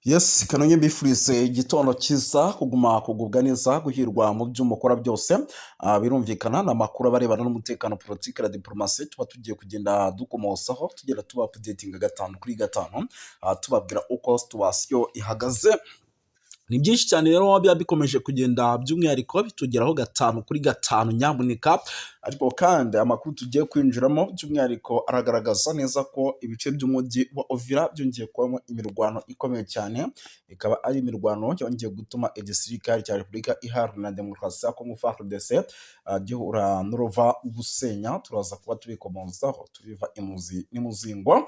Yes, kanonye mbifurize igitondo cyiza kuguma kugubwa neza guhirwa mu byo mukora byose. Birumvikana ni amakuru aba arebana n'umutekano politiki na diplomasi tuba tugiye kugenda dukomosaho tugenda tuba updating gatanu kuri gatanu, tubabwira uko situation ihagaze. Ni byinshi cyane rero biba bikomeje kugenda by'umwihariko bitugeraho gatanu kuri gatanu nyamuneka, ariko kandi amakuru tugiye kwinjiramo by'umwihariko aragaragaza neza ko ibice by'umujyi wa Uvira byongeye kubamo imirwano ikomeye cyane, ikaba ari imirwano yongeye gutuma igisirikare cya Repubulika Iharanira Demokarasi ya Kongo FARDC gihura n'uruva gusenya. Turaza kuba tubikomozaho tubiva imuzi n'imuzingo.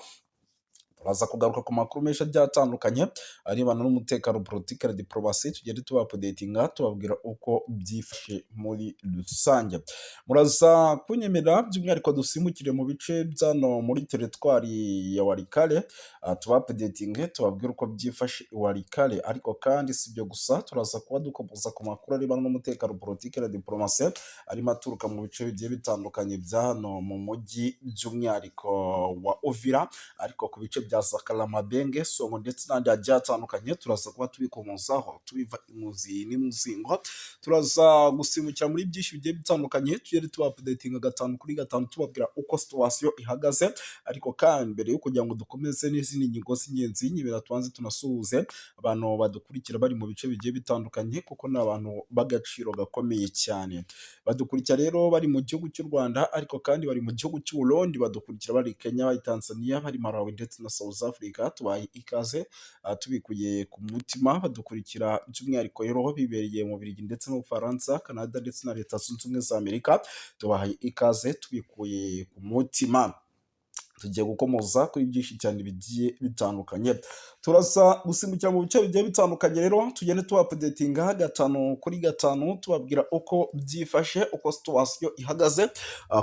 Turaza kugaruka ku makuru menshi agiye atandukanye arebana n'umutekano politiki na diplomasi, tugende tuba updatinga tubabwira uko byifashe muri rusange. Muraza kunyemerera by'umwihariko dusimukire mu bice byano muri teritwari ya Walikale, tuba updatinge tubabwira uko byifashe i Walikale. Ariko kandi si ibyo gusa, turaza kuba dukomeza ku makuru arebana n'umutekano politiki na diplomasi arimo aturuka mu bice bigiye bitandukanye bya hano mu mujyi by'umwihariko wa Uvira, ariko ku bice bya Sakalamabenge, Songo ndetse n'andi agiye atandukanye turaza kuba tubikomozaho tubiva imuzi n'imuzingo. Turaza gusimukira muri byinshi bigiye bitandukanye tugende tuba updating gatanu kuri gatanu tubabwira uko situation ihagaze. Ariko kandi mbere yo kugira ngo dukomeze n'izindi ngingo z'ingenzi, nyibera tubanze tunasuhuze abantu badukurikira bari mu bice bigiye bitandukanye, kuko ni abantu b'agaciro gakomeye cyane. Badukurikira rero bari mu gihugu cy'u Rwanda, ariko kandi bari mu gihugu cy'u Burundi, badukurikira bari Kenya, bari Tanzania, bari Malawi ndetse na South Africa. Tubaye ikaze tubikuye ku mutima. Badukurikira by'umwihariko rero bibereye mu Bubiligi ndetse no mu Bufaransa, Canada ndetse na Leta Zunze Ubumwe za Amerika. Tubahaye ikaze tubikuye ku mutima. Tugiye gukomoza kuri byinshi cyane bigiye bitandukanye. Turaza gusimbukira mu bice bigiye bitandukanye rero tugende tuba updatinga gatanu kuri gatanu tubabwira uko byifashe, uko situation ihagaze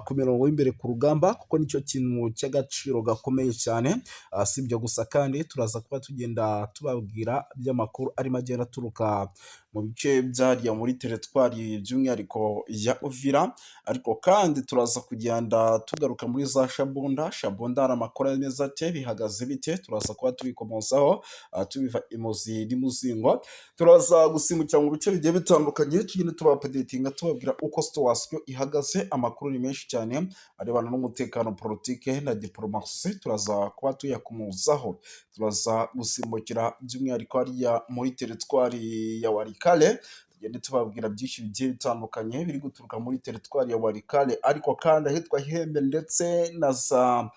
ku mirongo y'imbere ku rugamba, kuko nicyo kintu cy'agaciro gakomeye cyane. Si ibyo gusa kandi turaza kuba tugenda tubabwira by'amakuru arimo agenda aturuka mu bice byariya muri teritwari by'umwihariko ya Uvira. Ariko kandi turaza kugenda tugaruka muri za Shabunda hari amakuru neza ate bihagaze bite, turaza kuba tubikomozaho tubiva imuzi n'imuzingo. Turaza gusimukira mu bice bigiye bitandukanye tugende tuba updatinga tubabwira uko situation ihagaze. Amakuru ni menshi cyane arebana n'umutekano politike na diplomasi, turaza kuba tuyakomozaho. Turaza gusimbukira by'umwihariko hariya muri teritwari ya Walikale, tugende tubabwira byinshi bigiye bitandukanye biri guturuka muri teritwari ya Walikale. Ariko kandi ahitwa Hembe ndetse na za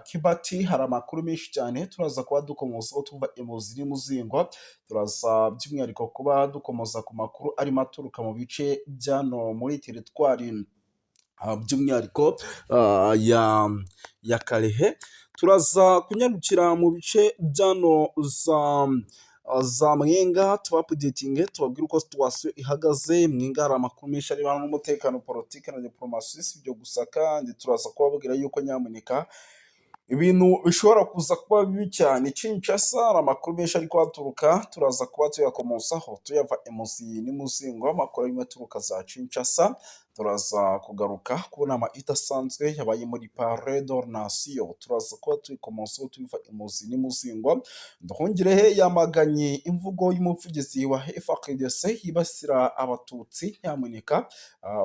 Kibati hari amakuru menshi cyane turaza kuba dukomozaho tuva imuzi n'imuzingo. Turaza by'umwihariko kuba dukomoza ku makuru arimo aturuka mu bice byano muri teritwari by'umwihariko ya Kalehe. Turaza kunyarukira mu bice byano za Mwenga tuba updating tubabwira uko situation ihagaze. Mwenga hari amakuru menshi arebana n'umutekano politiki na diplomasi. Si ibyo gusa kandi turaza kubabwira yuko nyamuneka ibintu bishobora kuza kuba bibi cyane. Kinshasa hari amakuru menshi ari kuhaturuka, turaza kuba tuyakomosaho tuyava imuzi n'imuzingo. Amakuru arimo aturuka za Kinshasa, turaza kugaruka ku nama idasanzwe yabaye muri Palais de Nation, turaza kuba tuyikomosaho tubiva imuzi n'imuzingo. Nduhungirehe yamaganye imvugo y'umuvugizi wa FARDC yibasira abatutsi. Nyamuneka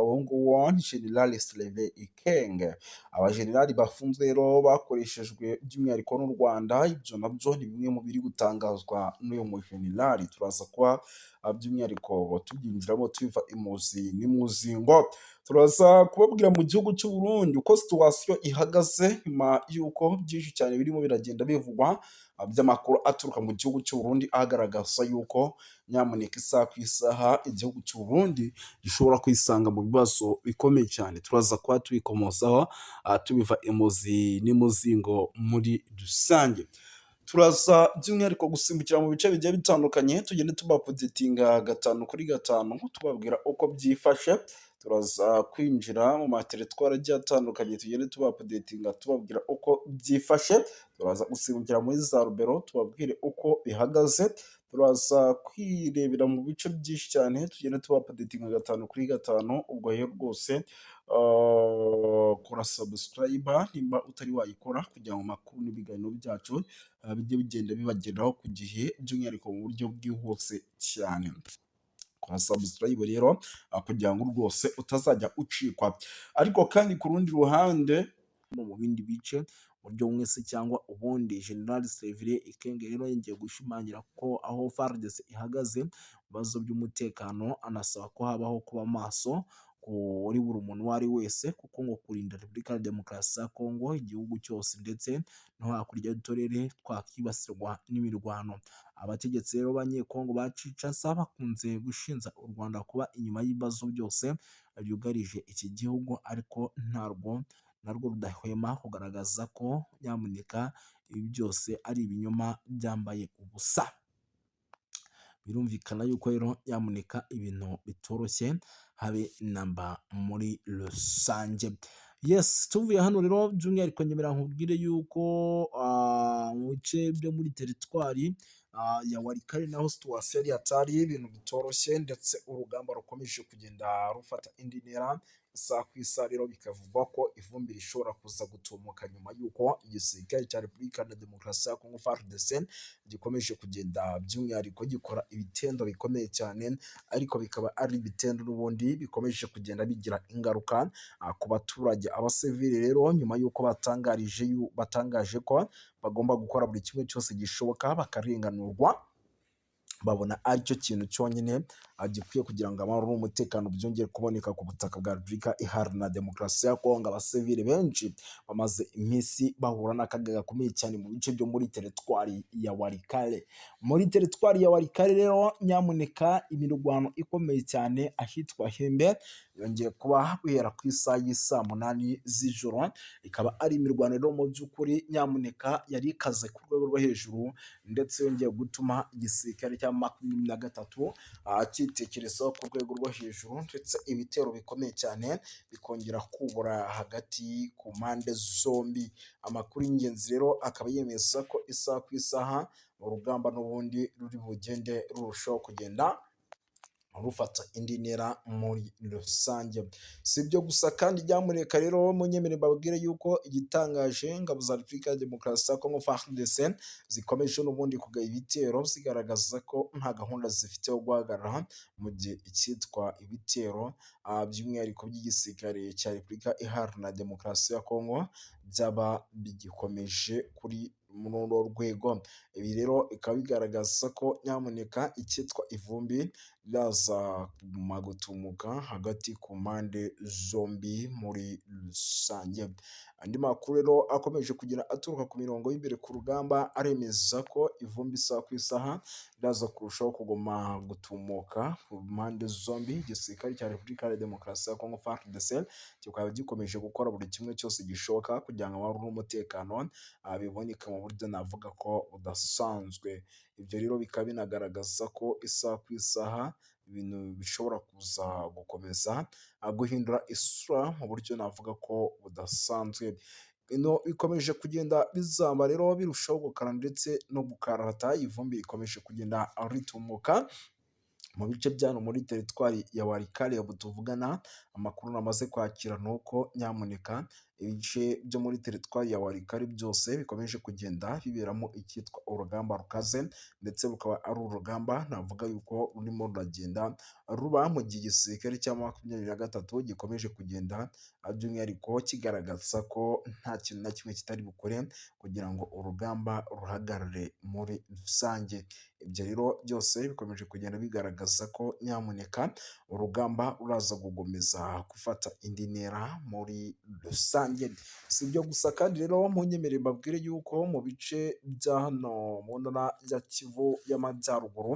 uwo nguwo ni General Sylvain Ekenge. Abajenerali bafunzwe rero bakoreshejwe by'umwihariko n'u Rwanda, ibyo nabyo ni bimwe mu biri gutangazwa n'uyu mujenerali. Turaza kuba by'umwihariko tubyinjiramo tubiva imuzi n'imuzingo. Turaza kubabwira mu gihugu cy'u Burundi uko situation ihagaze, nyuma y'uko byinshi cyane birimo biragenda bivugwa by'amakuru aturuka mu gihugu cy'u Burundi agaragaza yuko nyamuneka isaha ku isaha igihugu cy'u Burundi gishobora kwisanga mu bibazo bikomeye cyane. Turaza kuba tubikomozaho tubiva imuzi n'imuzingo muri rusange. Turaza by'umwihariko gusimbukira mu bice bigiye bitandukanye tugende tuba updatinga gatanu kuri gatanu tubabwira uko byifashe. turaza kwinjira mu materitwari agiye atandukanye tugende tubapudetinga tubabwira uko byifashe, turaza gusimbukira muri za Rubero tubabwire uko bihagaze, turaza kwirebera mu bice byinshi cyane tugenda tubapudetinga gatanu kuri gatanu, ubwo rero rwose kora subscribe nimba utari wayikora kugira ngo amakuru n'ibiganiro byacu bijye bigenda bibageraho ku gihe by'umwihariko mu buryo bwihuse cyane. Kora subscribe rero kugira ngo rwose utazajya ucikwa, ariko kandi ku rundi ruhande no mu bindi bice buryo bumwe se cyangwa ubundi General Severe Ikenge rero yongeye gushimangira ko aho FARDC ihagaze mu bibazo by'umutekano, anasaba ko habaho kuba maso kuri buri muntu uwo ari wese, kuko ngo kurinda Repubulika ya Demokarasi ya Kongo igihugu cyose ndetse no hakurya y'uturere twakibasirwa n'imirwano. Abategetsi rero b'Abanyekongo ba Kinshasa bakunze gushinja u Rwanda kuba inyuma y'ibibazo byose byugarije iki gihugu, ariko narwo rudahwema kugaragaza ko nyamuneka ibi byose ari ibinyoma byambaye ubusa. Birumvikana yuko rero nyamuneka ibintu bitoroshye habe namba muri rusange. Yes, tuvuye hano rero by'umwihariko nyemera nkubwire yuko mu bice byo muri teritwari ya Walikale naho situwasiyo yari hatari ibintu bitoroshye, ndetse urugamba rukomeje kugenda rufata indi ntera isaha ku isaha, rero bikavugwa ko ivumbi rishobora kuza gutumuka nyuma y'uko igisirikare cya Repubulika ya Demokarasi ya Kongo FARDC gikomeje kugenda by'umwihariko gikora ibitendo bikomeye cyane, ariko bikaba ari ibitendo n'ubundi bikomeje kugenda bigira ingaruka ku baturage abasivili rero, nyuma y'uko batangaje ko bagomba gukora buri kimwe cyose gishoboka bakarenganurwa, babona aricyo kintu cyonyine gikwiye kugira ngo amahoro n'umutekano byongere kuboneka ku butaka bwa Repubulika Iharanira Demokarasi ya Kongo. Abasivili benshi bamaze iminsi bahura n'akaga gakomeye cyane mu bice byo muri teritwari ya Walikale. Muri teritwari ya Walikale rero nyamuneka imirwano ikomeye cyane ahitwa Hembe yongeye kuba guhera ku isaha y'isaa 8 z'ijoro, ikaba ari imirwano rero mu by'ukuri nyamuneka yari ikaze ku rwego rwo hejuru, ndetse yongeye gutuma igisirikare cya 23 cyitekerezaho ku rwego rwo hejuru, ndetse ibitero bikomeye cyane bikongera kubura hagati ku mpande zombi. Amakuru y'ingenzi rero akaba yemeza ko isaha ku isaha urugamba n'ubundi ruri bugende rurushaho kugenda rufata indi ntera muri rusange. Si ibyo gusa kandi ryamureka rero munyemere mbabwire yuko igitangaje ingabo za Repubulika ya Demokarasi ya Kongo FARDC zikomeje n'ubundi kugaya ibitero zigaragaza ko nta gahunda zifite yo guhagarara, mu gihe icyitwa ibitero by'umwihariko by'igisirikare cya Repubulika Iharanira Demokarasi ya Kongo byaba bigikomeje kuri muri urwo rwego. Ibi rero bikaba bigaragaza ko nyamuneka icyitwa ivumbi riraza gutumuka hagati ku mpande zombi muri rusange. Andi makuru rero akomeje kugira aturuka ku mirongo y'imbere ku rugamba aremeza ko ivumbi isaha ku isaha riraza kurushaho kuguma gutumuka ku mpande zombi. Igisirikare cya Repubulika ya Demokarasi ya Kongo FARDC kikaba gikomeje gukora buri kimwe cyose gishoboka kugira ngo amahoro n'umutekano biboneka mu buryo navuga ko budasanzwe. Ibyo rero bikaba binagaragaza ko isaha ku isaha ibintu bishobora kuza gukomeza guhindura isura mu buryo navuga ko budasanzwe. Bikomeje kugenda bizamba rero birushaho gukara ndetse no gukarata, ivumbi rikomeje kugenda ritumuka mu bice byano muri teritwari ya Walikale. Ubu tuvugana amakuru namaze kwakira nuko nyamuneka ibice byo muri teritwari ya Walikale byose bikomeje kugenda biberamo icyitwa urugamba rukaze, ndetse bukaba ari urugamba navuga yuko rurimo ruragenda ruba mu gihe igisirikare cya 23 gikomeje kugenda by'umwihariko kigaragaza ko nta kintu na kimwe kitari bukore kugira ngo urugamba ruhagarare muri rusange. Ibyo rero byose bikomeje kugenda bigaragaza ko nyamuneka urugamba ruraza gukomeza gufata indi ntera muri rusange. Si ibyo gusa kandi rero munyemerere mbabwire yuko mu bice bya hano mu ntara ya Kivu y'Amajyaruguru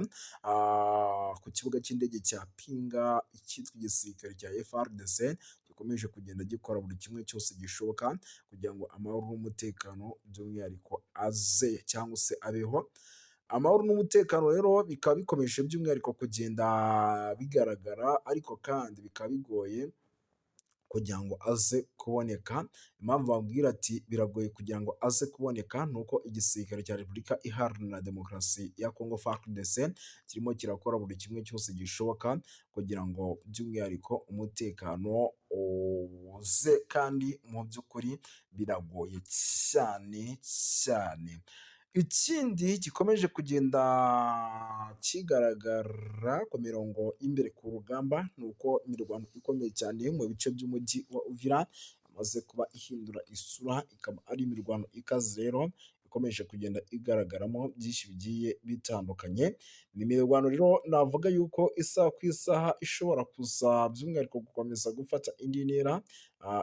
ku kibuga cy'indege cya Pinga icyitwa igisirikare cya FARDC gikomeje kugenda gikora buri kimwe cyose gishoboka kugira ngo amahoro n'umutekano by'umwihariko aze cyangwa se abeho amahoro n'umutekano rero bikaba bikomeje by'umwihariko kugenda bigaragara, ariko kandi bikaba bigoye kugira ngo aze kuboneka. Impamvu bambwira ati biragoye kugira ngo aze kuboneka ni uko igisirikare cya Repubulika Iharanira Demokarasi ya Congo FARDC kirimo kirakora buri kimwe cyose gishoboka kugira ngo by'umwihariko umutekano uze, kandi mu by'ukuri biragoye cyane cyane. Ikindi gikomeje kugenda kigaragara ku mirongo y'imbere ku rugamba ni uko imirwano ikomeye cyane mu bice by'umujyi wa Uvira yamaze kuba ihindura isura, ikaba ari imirwano ikaze rero ikomeje kugenda igaragaramo byinshi bigiye bitandukanye. Ni imirwano rero navuga yuko isaha ku isaha ishobora kuza by'umwihariko gukomeza gufata indi ntera.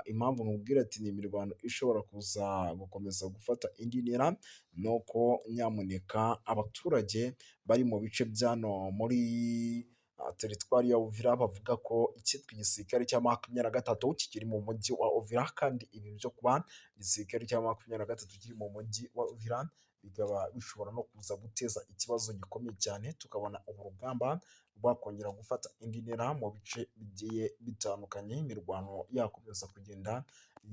Impamvu nkubwira ati ni imirwano ishobora kuza gukomeza gufata indi ntera ni uko nyamuneka abaturage bari mu bice by'ano muri teritwari ya Uvira bavuga ko icyitwa igisirikare cya M23 kikiri mu mujyi wa Uvira, kandi ibi byo kuba igisirikare cya M23 kiri mu mujyi wa Uvira bikaba bishobora no kuza guteza ikibazo gikomeye cyane, tukabona ubu rugamba rwakongera gufata indi ntera mu bice bigiye bitandukanye, imirwano yakomeza kugenda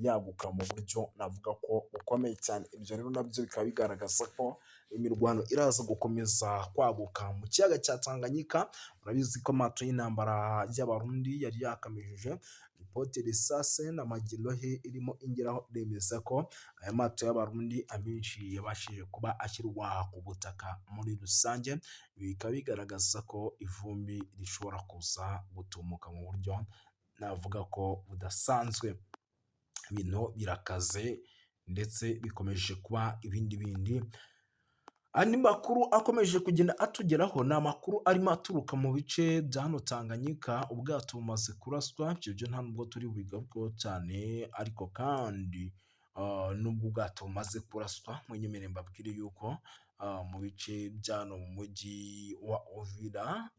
yaguka mu buryo navuga ko bukomeye cyane. Ibyo rero nabyo bikaba bigaragaza ko imirwano iraza gukomeza kwaguka mu kiyaga cya Tanganyika. Murabizi ko amato y'intambara y'Abarundi yari yakamejeje ipote risase na magilohe irimo ingeraho remeza ko aya mato y'Abarundi amenshi yabashije kuba ashyirwa ku butaka muri rusange. Bikaba bigaragaza ko ivumbi rishobora kuza gutumuka mu buryo navuga ko budasanzwe. Ibintu birakaze ndetse bikomeje kuba ibindi. Andi makuru akomeje kugenda atugeraho ni amakuru arimo aturuka mu bice bya hano Tanganyika. Ubwato bumaze kuraswa, ibyo nta nubwo turi bubigarukeho cyane, ariko kandi nubwo ubwato bumaze kuraswa mwenyemere mbabwire yuko mu bice by'ano mu mujyi wa Uvira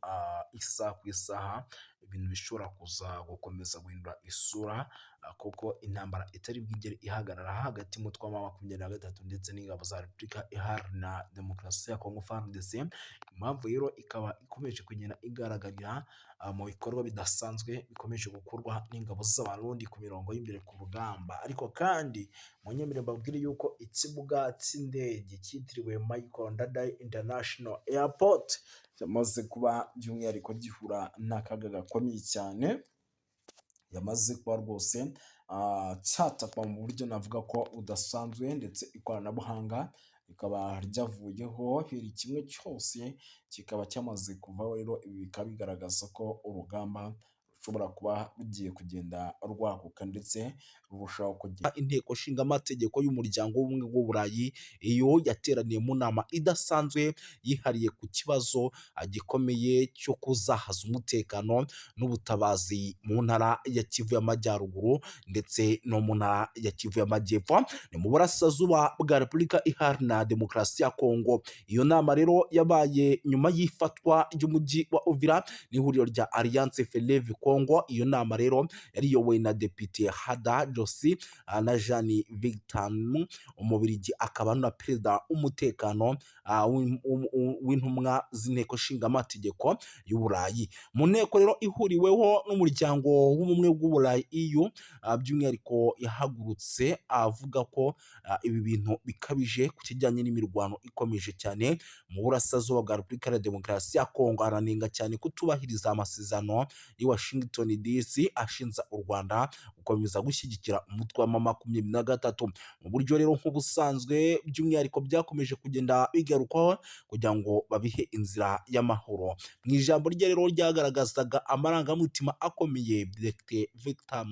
isaha ku isaha ibintu bishobora kuza gukomeza guhindura isura, kuko intambara itari bwigere ihagarara hagati y'umutwe wa M23 ndetse n'ingabo za Repubulika Iharanira Demokarasi ya Congo FARDC. Impamvu rero ikaba ikomeje kugenda igaragarira mu bikorwa bidasanzwe bikomeje gukorwa n'ingabo z'Abarundi ku mirongo y'imbere ku rugamba. Ariko kandi munyemere mbabwire yuko ikibuga cy'indege cyitiriwe Michael Ndadaye International Airport yamaze kuba by'umwihariko gihura n'akaga gakomeye cyane, yamaze kuba rwose cyatakwa mu buryo navuga ko budasanzwe, ndetse ikoranabuhanga rikaba ryavuyeho, buri kimwe cyose kikaba cyamaze kuvaho. Rero ibi bikaba bigaragaza ko urugamba rushobora kuba rugiye kugenda rwaguka ndetse rurushaho kugira. Inteko nshinga amategeko y'umuryango w'ubumwe bw'Uburayi iyo yateraniye mu nama idasanzwe yihariye ku kibazo gikomeye cyo kuzahaza umutekano n'ubutabazi mu ntara ya Kivu y'Amajyaruguru ndetse no mu ntara ya Kivu y'Amajyepfo, ni mu burasirazuba bwa Repubulika Iharanira Demokarasi ya Kongo. Iyo nama rero yabaye nyuma y'ifatwa ry'umujyi wa Uvira n'ihuriro rya Alliance Fleuve Congo. Iyo nama rero yari iyobowe na Depite Hada Josi na Jean Victor Umubirigi, akaba na perezida w'umutekano w'intumwa z'inteko nshinga amategeko y'Uburayi. Mu nteko rero ihuriweho n'umuryango w'ubumwe bw'Uburayi EU, by'umwihariko yahagurutse avuga ko ibi bintu bikabije ku kijyanye n'imirwano ikomeje cyane mu burasirazuba bwa Repubulika ya Demokarasi ya Kongo. Aranenga cyane kutubahiriza amasezerano i Washington DC ashinja u Rwanda gukomeza gushyigikira umutwe wa M23 mu buryo rero nk'ubusanzwe, by'umwihariko byakomeje kugenda bigarukwaho kugira ngo babihe inzira y'amahoro. Mu ijambo rye rero ryagaragazaga amarangamutima akomeye, Dr Victor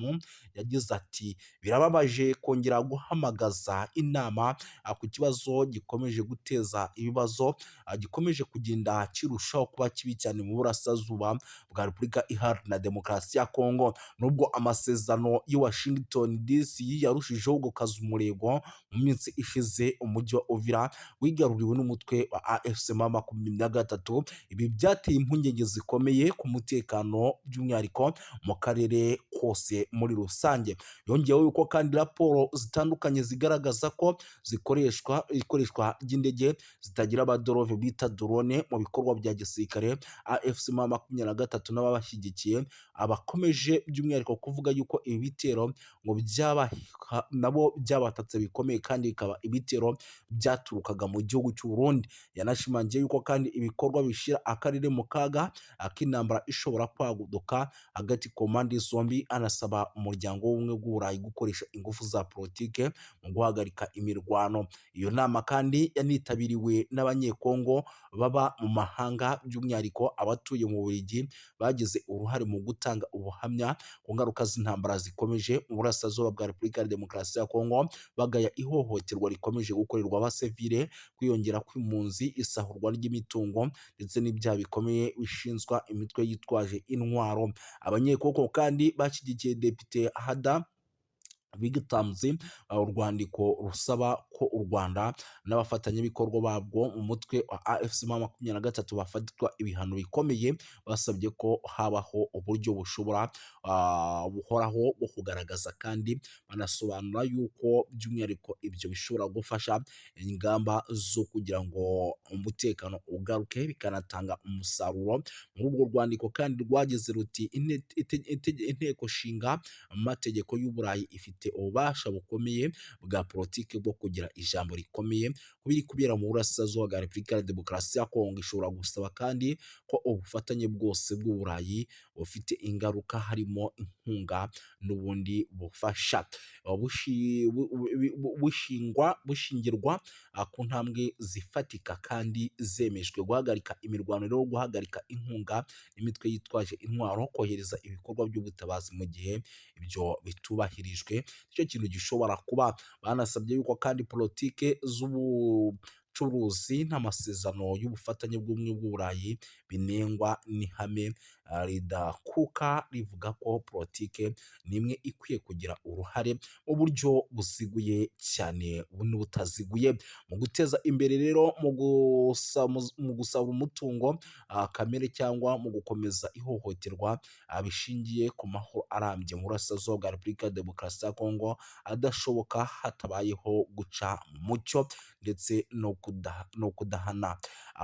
yagize ati birababaje kongera guhamagaza inama ku kibazo gikomeje guteza ibibazo, gikomeje kugenda kirushaho kuba kibi cyane mu burasirazuba bwa Repubulika Iharanira Demokarasi ya Kongo. Nubwo amasezerano guverinoma y'i Washington DC yarushijeho gukaza umurego mu minsi ishize umujyi wa Uvira wigaruriwe n'umutwe wa AFC M23. Ibi byateye impungenge zikomeye ku mutekano by'umwihariko mu karere kose muri rusange. Yongeyeho yuko kandi raporo zitandukanye zigaragaza ko ikoreshwa ry'indege zitagira abadorove bita drone mu bikorwa bya gisirikare. AFC M23 n'ababashyigikiye abakomeje by'umwihariko kuvuga yuko ibi bitero ngo nabo byabatatse bikomeye kandi bikaba ibitero byaturukaga mu gihugu cy'u Burundi. Yanashimangiye yuko kandi ibikorwa bishyira akarere mu kaga ak'intambara ishobora kwaguduka hagati ku mpande zombi, anasaba umuryango w'ubumwe bw'Uburayi gukoresha ingufu za politike mu guhagarika imirwano. Iyo nama kandi yanitabiriwe n'abanyekongo baba mu mahanga by'umwihariko abatuye mu Bubiligi bagize uruhare mu gutanga ubuhamya ku ngaruka z'intambara zikomeje mu burasirazuba bwa Repubulika ya Demokarasi ya Kongo, bagaya ihohoterwa rikomeje gukorerwa abasivile, kwiyongera kw'impunzi, isahurwa ry'imitungo ndetse n'ibyaha bikomeye bishinzwa imitwe yitwaje intwaro. Abanyekongo kandi bashyigikiye Depite Hada Bigtamzi urwandiko rusaba ko u Rwanda n'abafatanyabikorwa babwo mu mutwe wa AFC M23 bafatirwa ibihano bikomeye, basabye ko habaho uburyo buhoraho bwo kugaragaza kandi banasobanura yuko by'umwihariko ibyo bishobora gufasha ingamba zo kugira ngo umutekano ugaruke bikanatanga umusaruro. Muri urwo rwandiko kandi rwagize ruti inteko nshinga amategeko y'Uburayi ifite ububasha bukomeye bwa politiki bwo kugira ijambo rikomeye kubiri kubera mu burasirazuba bwa Repubulika ya Demokarasi ya Kongo. Ishobora gusaba kandi ko ubufatanye bwose bw'Uburayi bufite ingaruka harimo inkunga n'ubundi bufasha bushingirwa ku ntambwe zifatika kandi zemejwe: guhagarika imirwano no guhagarika inkunga n'imitwe yitwaje intwaro, kohereza ibikorwa by'ubutabazi mu gihe ibyo bitubahirijwe. Icyo kintu gishobora kuba. Banasabye yuko kandi politike z'ubucuruzi n'amasezerano y'ubufatanye bw'ubumwe bw'Uburayi binengwa n'ihame ridakuka rivuga ko politike nimwe ikwiye kugira uruhare mu buryo buziguye cyane n'ubutaziguye mu guteza imbere rero mu gusaba umutungo kamere cyangwa mu gukomeza ihohoterwa bishingiye ku mahoro arambye mu burasirazuba bwa Repubulika ya Demokarasi ya Kongo adashoboka hatabayeho guca mucyo ndetse no kudahana.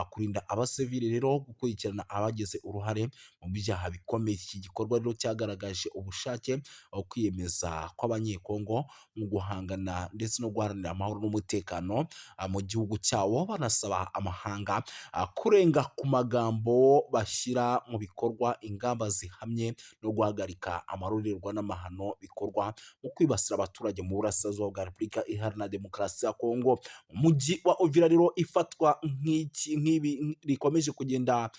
Kurinda abasivili rero, gukurikirana abagize uruhare mu byaha bikomeye. Iki gikorwa rero cyagaragaje ubushake kwiyemeza kw'abanyekongo mu guhangana ndetse no guharanira amahoro n'umutekano mu gihugu cyabo, banasaba amahanga kurenga ku magambo bashyira mu bikorwa ingamba zihamye no guhagarika amarorerwa n'amahano bikorwa mu kwibasira abaturage mu burasirazuba bwa Repubulika Iharanira Demokarasi ya Kongo. Umujyi wa Uvira rero ifatwa nk'ibi rikomeje kugenda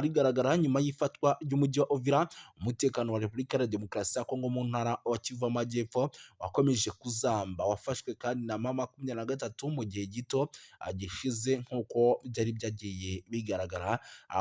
rigaragara nyuma y'ifatwa ry'umujyi wa Uvira. Umutekano wa Repubulika ya Demokarasi ya Kongo mu ntara wa Kivu Amajyepfo wakomeje kuzamba, wafashwe kandi na M23 mu gihe gito gishize nk'uko byari byagiye bigaragara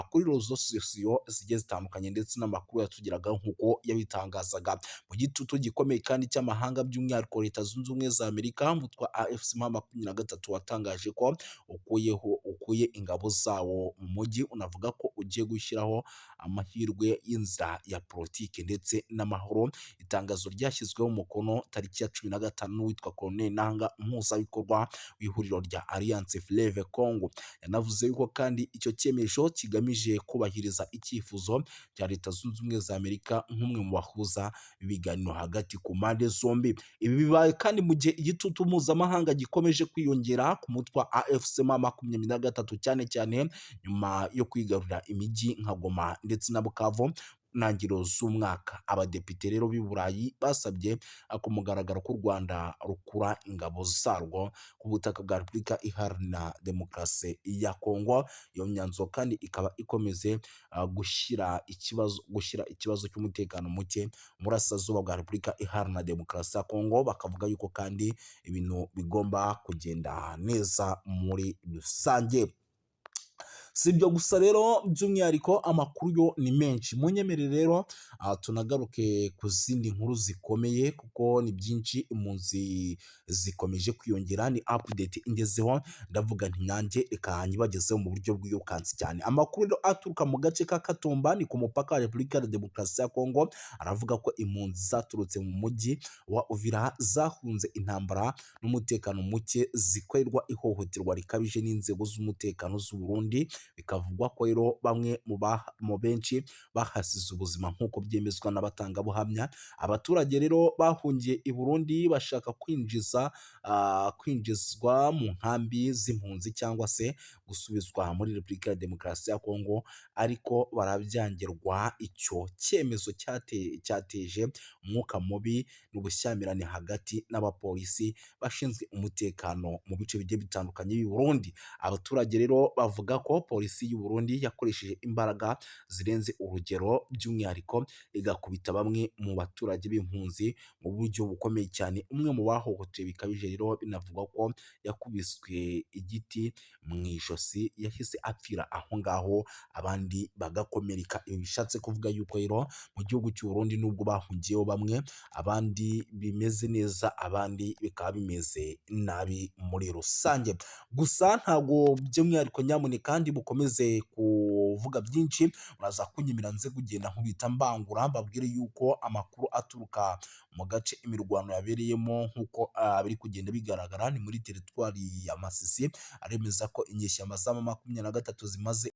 kuri rezo sosiyo zigiye zitandukanye ndetse n'amakuru yatugeraga nk'uko yabitangazaga. Mu gitutu gikomeye kandi cy'amahanga by'umwihariko Leta Zunze Ubumwe za Amerika, umutwe wa AFC M23 watangaje ko ukuye ingabo zawo mu mujyi, unavuga ko ugiye gushyiraho amahirwe y'inzira ya politiki ndetse n'amahoro. Itangazo ryashyizweho umukono tariki ya 15 n'uwitwa Colonel Nanga, umuhuzabikorwa w'ihuriro rya Alliance Fleuve Congo. Yanavuze yuko kandi icyo cyemezo kigamije kubahiriza icyifuzo cya Leta Zunze Ubumwe za Amerika nk'umwe mu bahuza ibiganiro hagati ku mpande zombi. Ibi bibaye kandi mu gihe igitutu mpuzamahanga gikomeje kwiyongera ku mutwe wa AFC M23 cyane cyane nyuma yo kwigarurira imijyi nka Goma ndetse na Bukavu ntangiriro z'umwaka. Abadepite rero b'i Burayi basabye ku mugaragaro ko u Rwanda rukura ingabo zarwo ku butaka bwa Repubulika Iharanira Demokarasi ya Kongo. Iyo myanzuro kandi ikaba ikomeze gushyira ikibazo cy'umutekano muke mu burasirazuba bwa Repubulika Iharanira Demokarasi ya Kongo. Bakavuga yuko kandi ibintu bigomba kugenda neza muri rusange. Si ibyo gusa rero, by'umwihariko amakuru yo ni menshi. Munyemere rero tunagaruke ku zindi nkuru zikomeye kuko ni byinshi, impunzi zikomeje kwiyongera, ni update ingezeho, ndavuga nti nanjye reka nyibagezeho mu buryo bwirukansi cyane. Amakuru rero aturuka mu gace ka Katumba, ni ku mupaka wa Repubulika ya Demokarasi ya Kongo, aravuga ko impunzi zaturutse mu mujyi wa Uvira zahunze intambara n'umutekano muke, zikorerwa ihohoterwa rikabije n'inzego z'umutekano z'u Burundi. Bikavugwa ko rero bamwe mu benshi bahasize ubuzima nk'uko byemezwa n'abatangabuhamya. Abaturage rero bahungiye i Burundi bashaka kwinjizwa mu nkambi z'impunzi cyangwa se gusubizwa muri Repubulika ya Demokarasi ya Kongo, ariko barabyangirwa. Icyo cyemezo cyateje umwuka mubi n'ubushyamirane hagati n'abapolisi bashinzwe umutekano mu bice bigiye bitandukanye by'u Burundi. Abaturage rero bavuga ko polisi y'u Burundi yakoresheje imbaraga zirenze urugero, by'umwihariko igakubita bamwe mu baturage b'impunzi mu buryo bukomeye cyane. Umwe mu bahohotewe bikabije rero binavugwa ko yakubiswe igiti mu ijosi, yahise apfira aho ngaho, abandi bagakomereka. Ibi bishatse kuvuga yuko rero mu gihugu cy'u Burundi nubwo bahungiyeho bamwe, abandi bimeze neza, abandi bikaba bimeze nabi muri rusange. Gusa ntabwo by'umwihariko nyamuneka kandi bukomeze kuvuga byinshi, muraza kunyemera nze kugenda nkubita mbangura, mbabwire yuko amakuru aturuka mu gace imirwano yabereyemo nk'uko biri kugenda bigaragara, ni muri teritwari ya Masisi, aremeza ko inyeshyamba za M23 zimaze